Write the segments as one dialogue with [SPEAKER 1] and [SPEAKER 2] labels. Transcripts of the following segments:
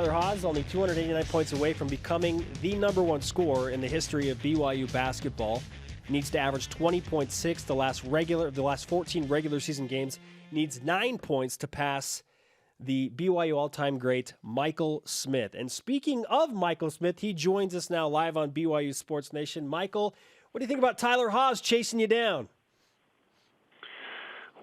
[SPEAKER 1] Tyler Haws, only 289 points away from becoming the number one scorer in the history of BYU basketball. He needs to average 20.6 the last 14 regular season games. Needs 9 points to pass the BYU all-time great Michael Smith. And speaking of Michael Smith, he joins us now live on BYU Sports Nation. Michael, what do you think about Tyler Haws chasing you down?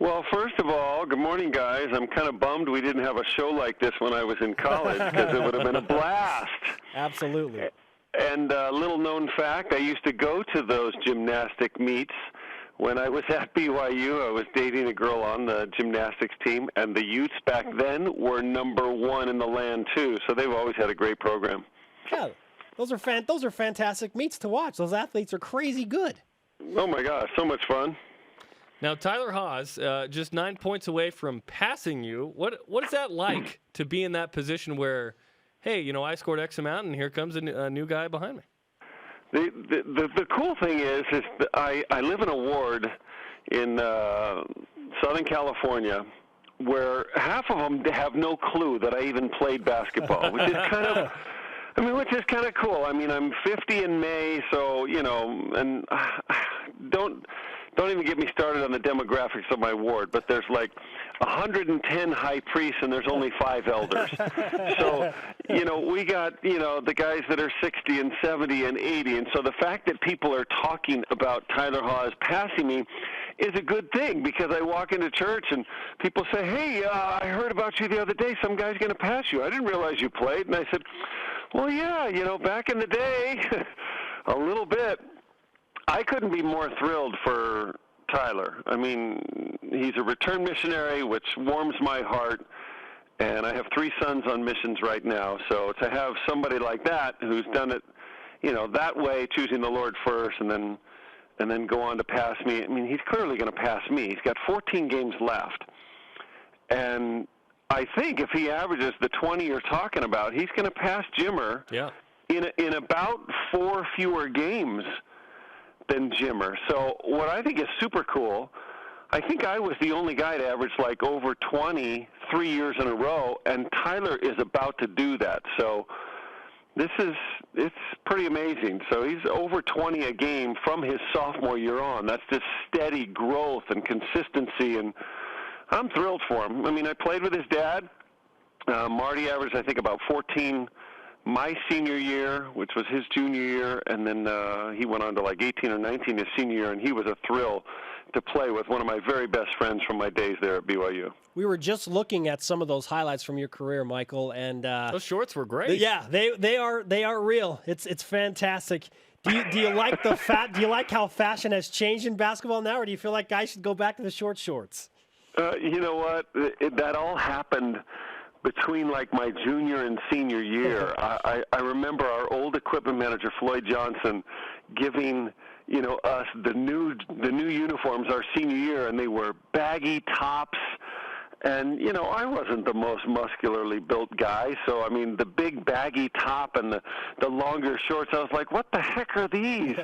[SPEAKER 2] Well, first of all, good morning, guys. I'm kind of bummed we didn't have a show like this when I was in college because it would have been a blast.
[SPEAKER 1] Absolutely.
[SPEAKER 2] And a little known fact, I used to go to those gymnastic meets. When I was at BYU, I was dating a girl on the gymnastics team, and the Utes back then were number one in the land, too. So they've always had a great program.
[SPEAKER 1] Yeah, those are fantastic meets to watch. Those athletes are crazy good.
[SPEAKER 2] Oh, my gosh, so much fun.
[SPEAKER 3] Now, Tyler Haws, just 9 points away from passing you. What is that like to be in that position where, hey, I scored X amount, and here comes a new guy behind me?
[SPEAKER 2] The cool thing is that I live in a ward in Southern California where half of them have no clue that I even played basketball, which is kind of cool. I mean, I'm 50 in May, so, and don't even get me started on the demographics of my ward, but there's like 110 high priests and there's only 5 elders. So, we got, the guys that are 60 and 70 and 80. And so the fact that people are talking about Tyler Haws passing me is a good thing, because I walk into church and people say, hey, I heard about you the other day. Some guy's going to pass you. I didn't realize you played. And I said, well, yeah, back in the day, a little bit. I couldn't be more thrilled for Tyler. I mean, he's a return missionary, which warms my heart, and I have 3 sons on missions right now. So to have somebody like that who's done it, that way, choosing the Lord first, and then go on to pass me. I mean, he's clearly going to pass me. He's got 14 games left, and I think if he averages the 20 you're talking about, he's going to pass Jimmer in about 4 fewer games than Jimmer. So what I think is super cool, I think I was the only guy to average like over 20 3 years in a row, and Tyler is about to do that. So it's pretty amazing. So he's over 20 a game from his sophomore year on. That's just steady growth and consistency, and I'm thrilled for him. I mean, I played with his dad. Marty averaged, I think, about 14 my senior year, which was his junior year, and then he went on to like 18 or 19 his senior year, and he was a thrill to play with, one of my very best friends from my days there at BYU.
[SPEAKER 1] We were just looking at some of those highlights from your career, Michael, and
[SPEAKER 3] those shorts were great.
[SPEAKER 1] Yeah, they are real. It's fantastic. Do you like do you like how fashion has changed in basketball now, or do you feel like guys should go back to the short shorts?
[SPEAKER 2] You know what? That all happened between like my junior and senior year. I remember our old equipment manager, Floyd Johnson, giving us the new uniforms our senior year, and they were baggy tops. And, I wasn't the most muscularly built guy, so, I mean, the big baggy top and the longer shorts, I was like, what the heck are these?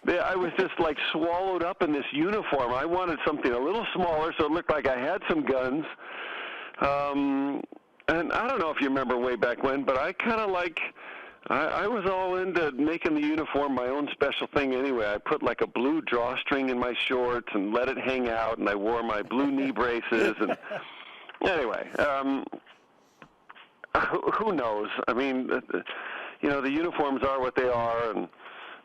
[SPEAKER 2] I was just, like, swallowed up in this uniform. I wanted something a little smaller so it looked like I had some guns. And I don't know if you remember way back when, but I kind of I was all into making the uniform my own special thing anyway. I put like a blue drawstring in my shorts and let it hang out, and I wore my blue knee braces. And anyway, who knows? I mean, the uniforms are what they are, and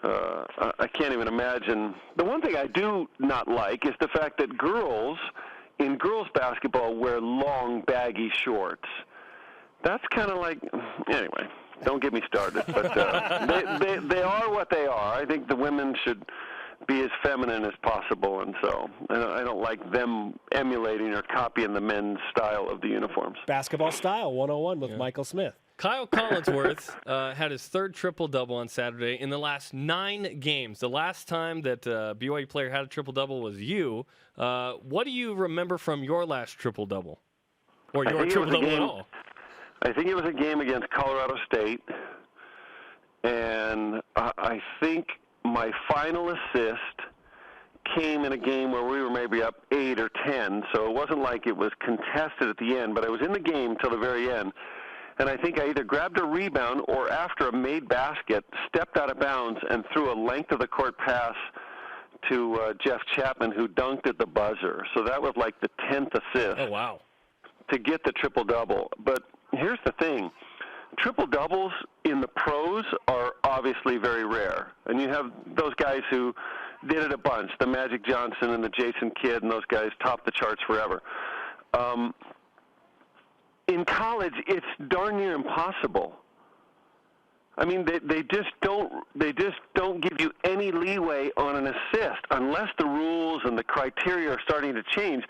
[SPEAKER 2] I can't even imagine. The one thing I do not like is the fact that girls in girls basketball wear long, baggy shorts. That's kind of like, anyway, don't get me started. But they are what they are. I think the women should be as feminine as possible, and so I don't like them emulating or copying the men's style of the uniforms.
[SPEAKER 1] Basketball Style 101 with Michael Smith.
[SPEAKER 3] Kyle Collinsworth had his 3rd triple-double on Saturday in the last 9 games. The last time that a BYU player had a triple-double was you. What do you remember from your last triple-double? Or your triple-double at all?
[SPEAKER 2] I think it was a game against Colorado State, and I think my final assist came in a game where we were maybe up 8 or 10, so it wasn't like it was contested at the end, but I was in the game till the very end. and I think I either grabbed a rebound or after a made basket, stepped out of bounds and threw a length of the court pass to Jeff Chapman, who dunked at the buzzer. So that was like the 10th assist.
[SPEAKER 3] Oh, wow.
[SPEAKER 2] To get the triple-double. But here's the thing. Triple-doubles in the pros are obviously very rare. And you have those guys who did it a bunch, the Magic Johnson and the Jason Kidd, and those guys topped the charts forever. In college, it's darn near impossible. I mean, they just don't give you any leeway on an assist unless the rules and the criteria are starting to change.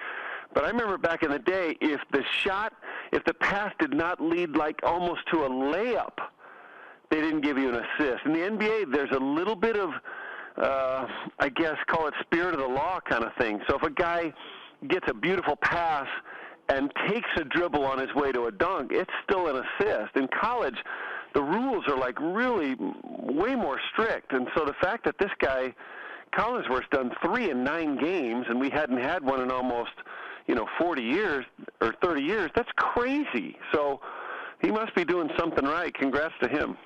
[SPEAKER 2] But I remember back in the day, if the pass did not lead like almost to a layup, they didn't give you an assist. In the NBA, there's a little bit of, I guess, call it spirit of the law kind of thing. So if a guy gets a beautiful pass and takes a dribble on his way to a dunk, it's still an assist. In college, the rules are like really way more strict. And so the fact that this guy, Collinsworth's done 3 in 9 games, and we hadn't had one in almost, 40 years or 30 years, that's crazy. So he must be doing something right. Congrats to him.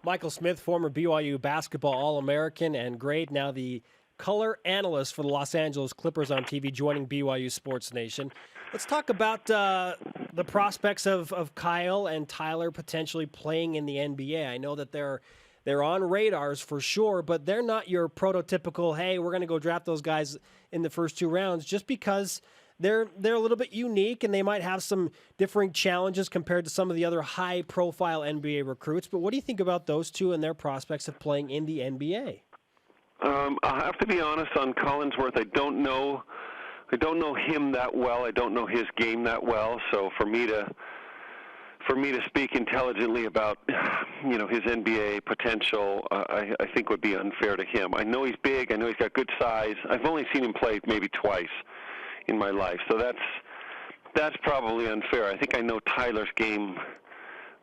[SPEAKER 1] Michael Smith, former BYU basketball All-American and great, now the color analyst for the Los Angeles Clippers on TV, joining BYU Sports Nation. Let's talk about the prospects of Kyle and Tyler potentially playing in the NBA. I know that they're on radars for sure, but they're not your prototypical, hey, we're going to go draft those guys in the first 2 rounds, just because they're a little bit unique and they might have some differing challenges compared to some of the other high-profile NBA recruits. But what do you think about those two and their prospects of playing in the NBA?
[SPEAKER 2] I'll have to be honest on Collinsworth. I don't know him that well. I don't know his game that well. So for me to speak intelligently about his NBA potential, I think would be unfair to him. I know he's big. I know he's got good size. I've only seen him play maybe twice in my life, so that's probably unfair. I think I know Tyler's game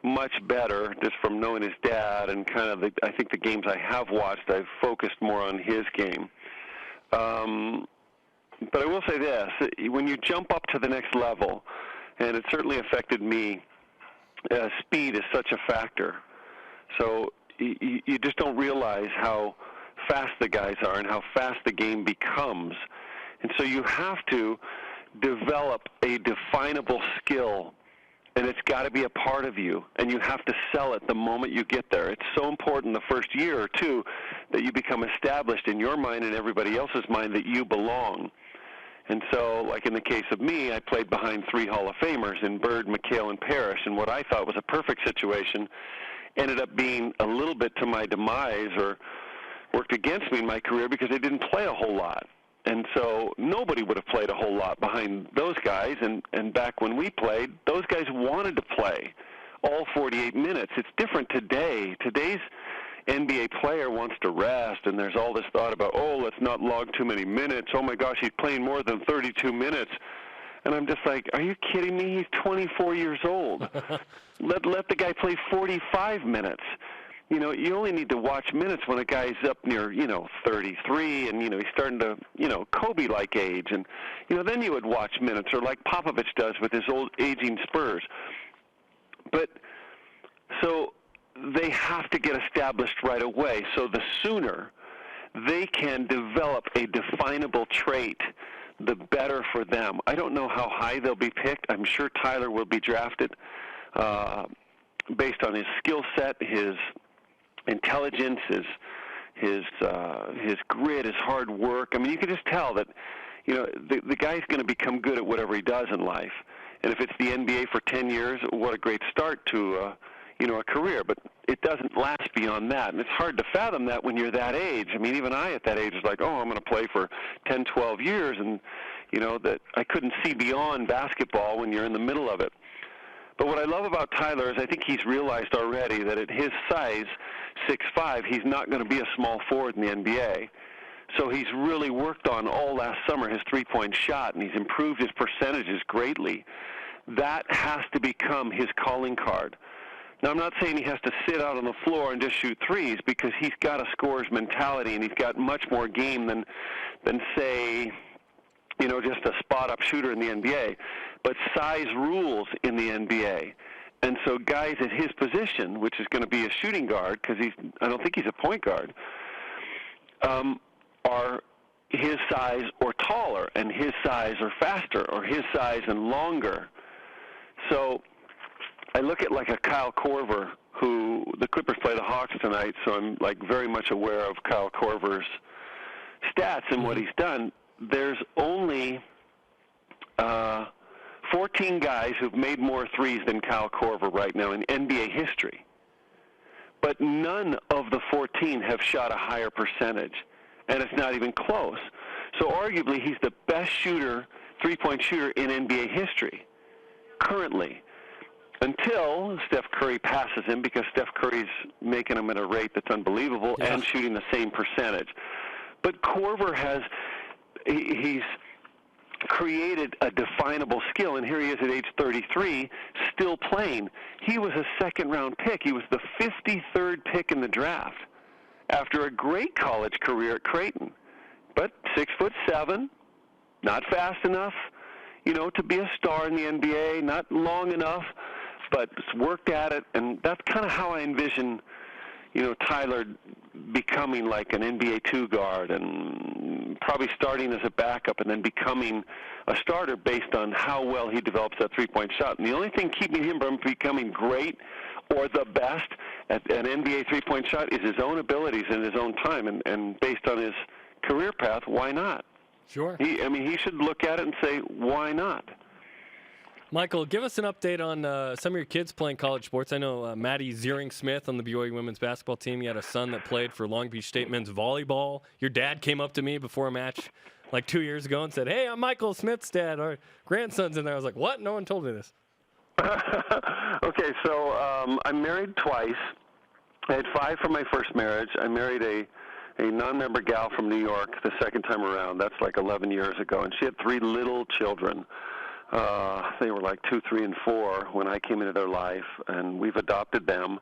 [SPEAKER 2] much better just from knowing his dad, and kind of I think the games I have watched, I've focused more on his game. But I will say this, when you jump up to the next level, and it certainly affected me, speed is such a factor. So you just don't realize how fast the guys are and how fast the game becomes. And so you have to develop a definable skill, and it's got to be a part of you, and you have to sell it the moment you get there. It's so important the first year or two that you become established in your mind and everybody else's mind that you belong. And so, like in the case of me, I played behind 3 Hall of Famers in Bird, McHale, and Parrish, and what I thought was a perfect situation ended up being a little bit to my demise, or worked against me in my career, because I didn't play a whole lot. And so nobody would have played a whole lot behind those guys, and back when we played, those guys wanted to play all 48 minutes. It's different today. Today's NBA player wants to rest, and there's all this thought about, let's not log too many minutes. Oh, my gosh, he's playing more than 32 minutes. And I'm just like, are you kidding me? He's 24 years old. Let the guy play 45 minutes. You only need to watch minutes when a guy's up near, 33, and, he's starting to, Kobe-like age. And, then you would watch minutes, or like Popovich does with his old aging Spurs. But so they have to get established right away. So the sooner they can develop a definable trait, the better for them. I don't know how high they'll be picked. I'm sure Tyler will be drafted based on his skill set, his intelligence, his grit, his hard work. I mean, you can just tell that, the guy's going to become good at whatever he does in life. And if it's the NBA for 10 years, what a great start to, a career. But it doesn't last beyond that. And it's hard to fathom that when you're that age. I mean, even I at that age was like, I'm going to play for 10, 12 years. And, that I couldn't see beyond basketball when you're in the middle of it. But what I love about Tyler is I think he's realized already that at his size, 6'5", he's not going to be a small forward in the NBA. So he's really worked on all last summer his three-point shot, and he's improved his percentages greatly. That has to become his calling card. Now, I'm not saying he has to sit out on the floor and just shoot threes, because he's got a scorer's mentality, and he's got much more game than say, just a spot-up shooter in the NBA. But size rules in the NBA. And so guys at his position, which is going to be a shooting guard, because I don't think he's a point guard, are his size or taller, and his size or faster, or his size and longer. So I look at like a Kyle Korver, who the Clippers play the Hawks tonight, so I'm like very much aware of Kyle Korver's stats and what he's done. There's only 14 guys who've made more threes than Kyle Korver right now in NBA history. But none of the 14 have shot a higher percentage, and it's not even close. So arguably he's the best shooter, three-point shooter in NBA history currently, until Steph Curry passes him, because Steph Curry's making him at a rate that's unbelievable and shooting the same percentage. But Korver he's created a definable skill, and here he is at age 33, still playing. He was a second-round pick. He was the 53rd pick in the draft after a great college career at Creighton. But 6'7", not fast enough, to be a star in the NBA, not long enough, but worked at it, and that's kind of how I envision, Tyler becoming like an NBA 2 guard, and probably starting as a backup and then becoming a starter based on how well he develops that three-point shot. And the only thing keeping him from becoming great or the best at an NBA three-point shot is his own abilities and his own time, and based on his career path, why not?
[SPEAKER 3] Sure.
[SPEAKER 2] He should look at it and say, why not?
[SPEAKER 3] Michael, give us an update on some of your kids playing college sports. I know Maddie Ziering-Smith on the BYU women's basketball team. You had a son that played for Long Beach State men's volleyball. Your dad came up to me before a match like 2 years ago and said, "Hey, I'm Michael Smith's dad. Our grandson's in there." I was like, "What? No one told me this."
[SPEAKER 2] Okay, so I'm married twice. I had 5 from my first marriage. I married a non-member gal from New York the second time around. That's like 11 years ago. And she had 3 little children. They were like 2, 3, and 4 when I came into their life, and we've adopted them.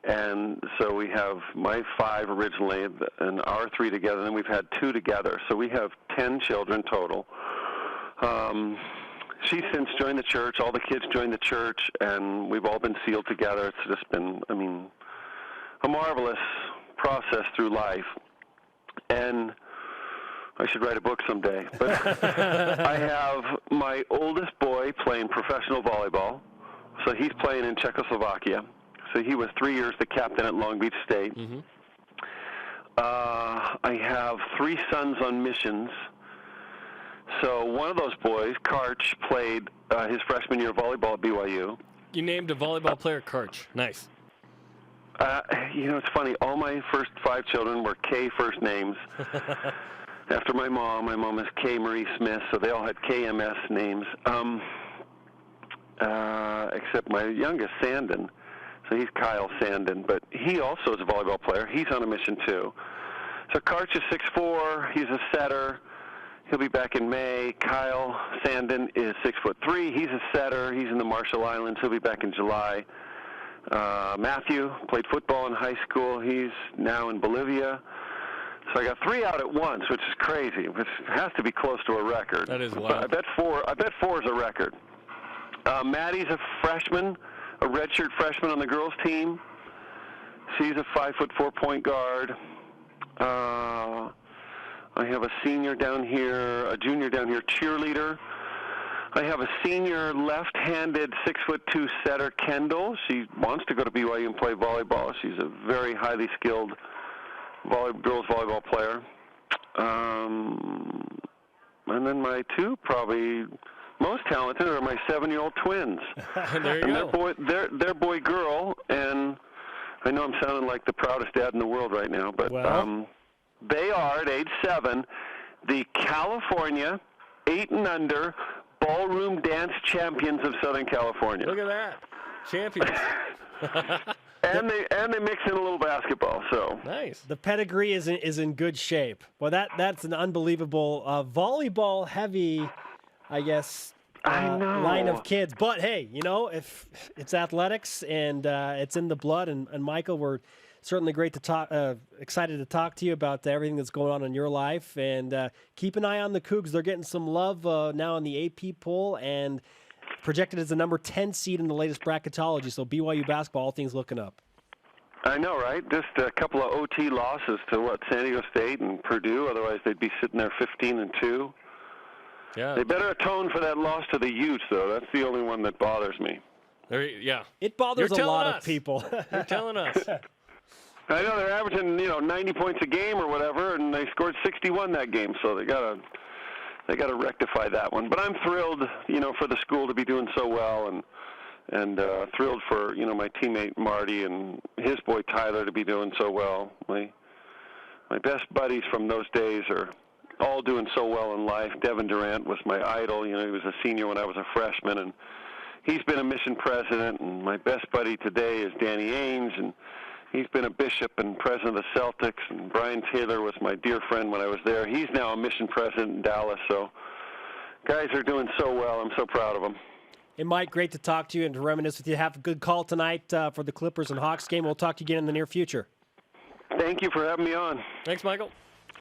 [SPEAKER 2] And so we have my 5 originally and our 3 together, and then we've had 2 together. So we have 10 children total. She's since joined the church. All the kids joined the church, and we've all been sealed together. It's just been, a marvelous process through life. And I should write a book someday. But I have my oldest boy playing professional volleyball. So he's playing in Czechoslovakia. So he was 3 years the captain at Long Beach State. Mm-hmm. I have 3 sons on missions. So one of those boys, Karch, played his freshman year of volleyball at BYU.
[SPEAKER 3] You named a volleyball player Karch. Nice.
[SPEAKER 2] It's funny. All my first 5 children were K first names. After my mom is K. Marie Smith, so they all had KMS names, except my youngest, Sandin. So he's Kyle Sandin, but he also is a volleyball player. He's on a mission, too. So Karch is 6'4". He's a setter. He'll be back in May. Kyle Sandin is 6'3". He's a setter. He's in the Marshall Islands. He'll be back in July. Matthew played football in high school. He's now in Bolivia. So I got 3 out at once, which is crazy. Which has to be close to a record.
[SPEAKER 3] That is wild.
[SPEAKER 2] I bet 4 is a record. Maddie's a freshman, a redshirt freshman on the girls' team. She's a 5'4" point guard. I have a senior down here, a junior down here, cheerleader. I have a senior left-handed 6'2" setter, Kendall. She wants to go to BYU and play volleyball. She's a very highly skilled girls volleyball player. And then my 2 probably most talented are my 7-year-old twins.
[SPEAKER 3] There you go.
[SPEAKER 2] They're boy girl, and I know I'm sounding like the proudest dad in the world right now, but they are at age 7 the California 8 and under ballroom dance champions of Southern California.
[SPEAKER 3] Look at that, champions.
[SPEAKER 2] And they mix in a little basketball, so
[SPEAKER 3] nice.
[SPEAKER 1] The pedigree is in good shape. Well, that's an unbelievable volleyball heavy, I guess, line of kids. But hey, if it's athletics and it's in the blood, and Michael, we're certainly excited to talk to you about everything that's going on in your life, and keep an eye on the Cougs. They're getting some love now in the AP poll, and projected as the number 10 seed in the latest bracketology. So BYU basketball, all things looking up.
[SPEAKER 2] I know, right? Just a couple of OT losses to San Diego State and Purdue. Otherwise, they'd be sitting there 15-2.
[SPEAKER 3] Yeah.
[SPEAKER 2] They better atone for that loss to the Utes, though. That's the only one that bothers me.
[SPEAKER 3] Yeah.
[SPEAKER 1] It bothers a lot of people.
[SPEAKER 3] You're telling us.
[SPEAKER 2] I know they're averaging 90 points a game or whatever, and they scored 61 that game. So they gotta rectify that one. But I'm thrilled, for the school to be doing so well, and thrilled for my teammate Marty and his boy Tyler to be doing so well. My best buddies from those days are all doing so well in life. Devin Durant was my idol. He was a senior when I was a freshman, and he's been a mission president. And my best buddy today is Danny Ainge, and he's been a bishop and president of the Celtics. And Brian Taylor was my dear friend when I was there. He's now a mission president in Dallas. So guys are doing so well. I'm so proud of them.
[SPEAKER 1] Hey, Mike, great to talk to you and to reminisce with you. Have a good call tonight for the Clippers and Hawks game. We'll talk to you again in the near future.
[SPEAKER 2] Thank you for having me on.
[SPEAKER 3] Thanks, Michael.